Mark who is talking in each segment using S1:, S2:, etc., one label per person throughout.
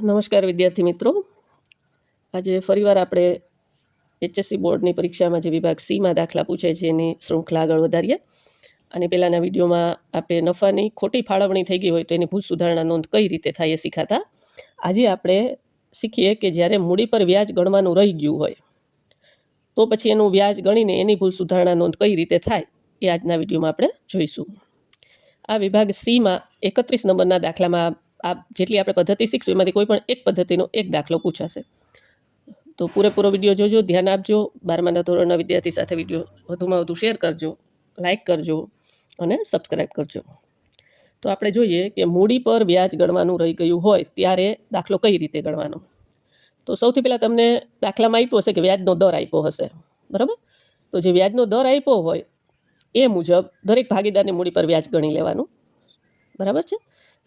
S1: નમસ્કાર વિદ્યાર્થી મિત્રો, આજે ફરીવાર આપણે HSC બોર્ડની પરીક્ષામાં જે વિભાગ સીમાં દાખલા પૂછે છે એની શૃંખલા આગળ વધારીએ. અને પહેલાંના વિડીયોમાં આપણે નફાની ખોટી ફાળવણી થઈ ગઈ હોય તો એની ભૂલ સુધારણા નોંધ કઈ રીતે થાય એ શીખાતા. આજે આપણે શીખીએ કે જ્યારે મૂડી પર વ્યાજ ગણવાનું રહી ગયું હોય તો પછી એનું વ્યાજ ગણીને એની ભૂલ સુધારણા નોંધ કઈ રીતે થાય એ આજના વિડીયોમાં આપણે જોઈશું. આ વિભાગ સીમાં 31 નંબરના દાખલામાં આ જેટલી આપણે પદ્ધતિ શીખશું એમાંથી કોઈ પણ એક પદ્ધતિનો એક દાખલો પૂછાશે. તો પૂરેપૂરો વિડીયો જોજો, ધ્યાન આપજો. 12મા ધોરણના વિદ્યાર્થી સાથે વિડીયો વધુમાં વધુ શેર કરજો, લાઇક કરજો અને સબસ્ક્રાઈબ કરજો. તો આપણે જોઈએ કે મૂડી પર વ્યાજ ગણવાનું રહી ગયું હોય ત્યારે દાખલો કઈ રીતે ગણવાનો. તો સૌથી પહેલાં તમને દાખલામાં આપ્યો હશે કે વ્યાજનો દર આપ્યો હશે, બરાબર. તો જે વ્યાજનો દર આપ્યો હોય એ મુજબ દરેક ભાગીદારની મૂડી પર વ્યાજ ગણી લેવાનું, બરાબર છે.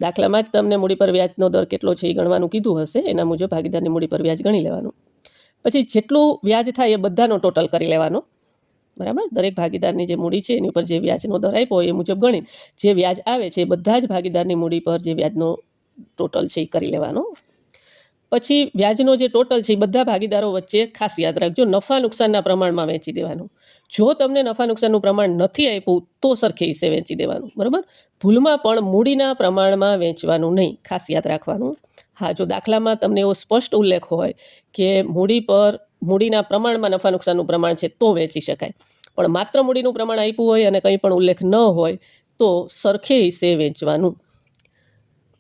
S1: દાખલામાં જ તમને મૂડી પર વ્યાજનો દર કેટલો છે એ ગણવાનું કીધું હશે, એના મુજબ ભાગીદારની મૂડી પર વ્યાજ ગણી લેવાનું. પછી જેટલું વ્યાજ થાય એ બધાનો ટોટલ કરી લેવાનો, બરાબર. દરેક ભાગીદારની જે મૂડી છે એની ઉપર જે વ્યાજનો દર આપ્યો એ મુજબ ગણી જે વ્યાજ આવે છે એ બધા જ ભાગીદારની મૂડી પર જે વ્યાજનો ટોટલ છે એ કરી લેવાનો. પછી વ્યાજનો જે ટોટલ છે એ બધા ભાગીદારો વચ્ચે ખાસ યાદ રાખજો, નફા નુકસાનના પ્રમાણમાં વહેંચી દેવાનું. જો તમને નફા નુકસાનનું પ્રમાણ નથી આપ્યું તો સરખે હિસ્સે વહેંચી દેવાનું, બરાબર. ભૂલમાં પણ મૂડીના પ્રમાણમાં વહેંચવાનું નહીં, ખાસ યાદ રાખવાનું. હા, જો દાખલામાં તમને એવો સ્પષ્ટ ઉલ્લેખ હોય કે મૂડી પર મૂડીના પ્રમાણમાં નફા નુકસાનનું પ્રમાણ છે તો વહેંચી શકાય, પણ માત્ર મૂડીનું પ્રમાણ આપ્યું હોય અને કંઈ પણ ઉલ્લેખ ન હોય તો સરખે હિસ્સે વહેંચવાનું.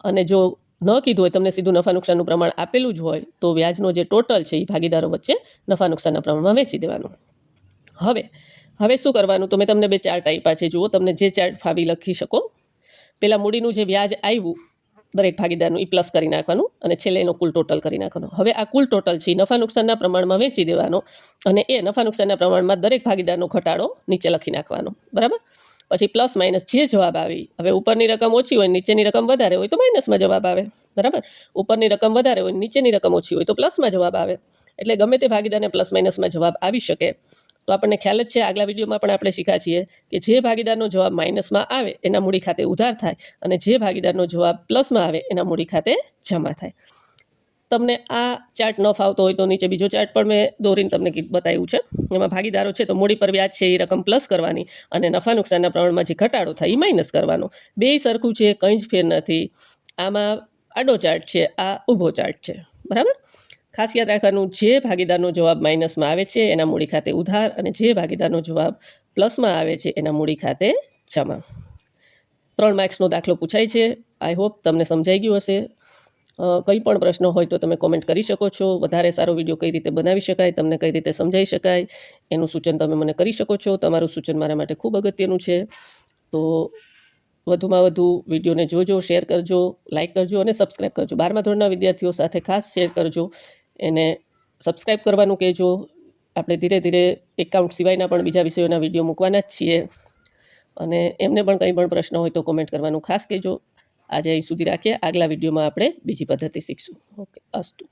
S1: અને જો ન કીધું હોય, તમને સીધું નફા નુકસાનનું પ્રમાણ આપેલું જ હોય તો વ્યાજનો જે ટોટલ છે એ ભાગીદારો વચ્ચે નફા નુકસાનના પ્રમાણમાં વહેંચી દેવાનું. હવે શું કરવાનું, તો મેં તમને 2 ચાર્ટ આપ્યા છે, જુઓ. તમને જે ચાર્ટ ફાવી લખી શકો. પહેલાં મૂડીનું જે વ્યાજ આવ્યું દરેક ભાગીદારનું એ પ્લસ કરી નાખવાનું અને છેલ્લે એનો કુલ ટોટલ કરી નાખવાનો. હવે આ કુલ ટોટલ છે નફા નુકસાનના પ્રમાણમાં વહેંચી દેવાનો અને એ નફા નુકસાનના પ્રમાણમાં દરેક ભાગીદારનો ઘટાડો નીચે લખી નાખવાનો, બરાબર. પછી પ્લસ માઇનસ જે જવાબ આવી, હવે ઉપરની રકમ ઓછી હોય નીચેની રકમ વધારે હોય તો માઇનસમાં જવાબ આવે, બરાબર. ઉપરની રકમ વધારે હોય નીચેની રકમ ઓછી હોય તો પ્લસમાં જવાબ આવે. એટલે ગમે તે ભાગીદારને પ્લસ માઇનસમાં જવાબ આવી શકે. તો આપણને ખ્યાલ જ છે, આગલા વિડીયોમાં પણ આપણે શીખ્યા છીએ કે જે ભાગીદારનો જવાબ માઇનસમાં આવે એના મૂડી ખાતે ઉધાર થાય અને જે ભાગીદારનો જવાબ પ્લસમાં આવે એના મૂડી ખાતે જમા થાય. તમને આ ચાર્ટ ન ફાવતો હોય તો નીચે બીજો ચાર્ટ પણ મેં દોરીને તમને બતાવ્યું છે. એમાં ભાગીદારો છે તો મૂડી પર વ્યાજ છે એ રકમ પ્લસ કરવાની અને નફા નુકસાનના પ્રમાણમાં જે ઘટાડો થાય એ માઇનસ કરવાનો. બેય સરખું છે, કંઈ જ ફેર નથી. આમાં આડો ચાર્ટ છે, આ ઊભો ચાર્ટ છે, બરાબર. ખાસ યાદ રાખવાનું, જે ભાગીદારનો જવાબ માઇનસમાં આવે છે એના મૂડી ખાતે ઉધાર અને જે ભાગીદારનો જવાબ પ્લસમાં આવે છે એના મૂડી ખાતે જમા. 3 માર્ક્સનો દાખલો પૂછાય છે. આઈ હોપ તમને સમજાઈ ગયું હશે. કંઈ પણ પ્રશ્ન હોય તો તમે કોમેન્ટ કરી શકો છો. વધારે સારો વિડીયો કઈ રીતે બનાવી શકાય, તમને કઈ રીતે સમજાઈ શકાય એનું સૂચન તમે મને કરી શકો છો. તમારું સૂચન મારા માટે ખૂબ અગત્યનું છે. તો વધુમાં વધુ વિડીયોને જોજો, શેર કરજો, લાઇક કરજો અને સબસ્ક્રાઈબ કરજો. 12મા ધોરણના વિદ્યાર્થીઓ સાથે ખાસ શેર કરજો, એને સબસ્ક્રાઈબ કરવાનું કહેજો. આપણે ધીરે ધીરે એકાઉન્ટ સિવાયના પણ બીજા વિષયોના વિડીયો મૂકવાના જ છીએ અને એમને પણ કંઈ પણ પ્રશ્ન હોય તો કોમેન્ટ કરવાનું ખાસ કહેજો. આજે અહીં સુધી રાખીએ. આગલા વિડીયોમાં આપણે બીજી પદ્ધતિ શીખશું. ઓકે, અસ્તુ.